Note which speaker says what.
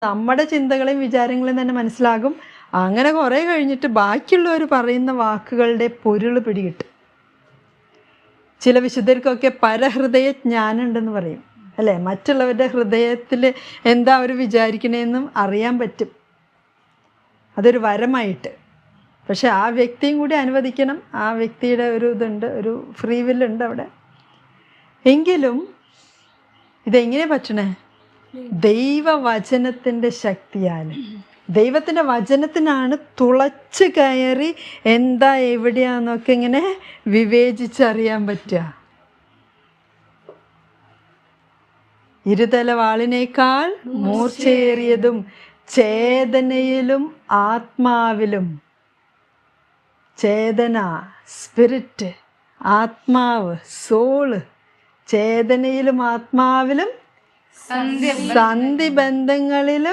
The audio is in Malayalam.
Speaker 1: നമ്മുടെ ചിന്തകളെയും വിചാരങ്ങളെയും തന്നെ മനസ്സിലാകും. അങ്ങനെ കുറേ കഴിഞ്ഞിട്ട് ബാക്കിയുള്ളവർ പറയുന്ന വാക്കുകളുടെ പൊരുൾ പിടികിട്ടും. ചില വിശുദ്ധർക്കൊക്കെ പരഹൃദയ ജ്ഞാനം ഉണ്ടെന്ന് പറയും അല്ലേ? മറ്റുള്ളവരുടെ ഹൃദയത്തിൽ എന്താ അവർ വിചാരിക്കണേന്നും അറിയാൻ പറ്റും. അതൊരു വരമായിട്ട്. പക്ഷെ ആ വ്യക്തിയും കൂടി അനുവദിക്കണം. ആ വ്യക്തിയുടെ ഒരു ഇതുണ്ട്, ഒരു ഫ്രീ വില്ലുണ്ട് അവിടെ. എങ്കിലും ഇതെങ്ങനെ പറ്റണേ? ദൈവവചനത്തിൻ്റെ ശക്തിയാൽ. ദൈവത്തിൻ്റെ വചനത്തിനാണ് തുളച്ച് കയറി എന്താ എവിടെയാന്നൊക്കെ ഇങ്ങനെ വിവേചിച്ചറിയാൻ പറ്റുക. ഇരുതല വാളിനേക്കാൾ മൂർച്ചയേറിയതും ചേതനയിലും ആത്മാവിലും. ചേതന, സ്പിരിറ്റ്, ആത്മാവ്, സോള്. ചേതനയിലും ആത്മാവിലും സന്ധിബന്ധങ്ങളിലും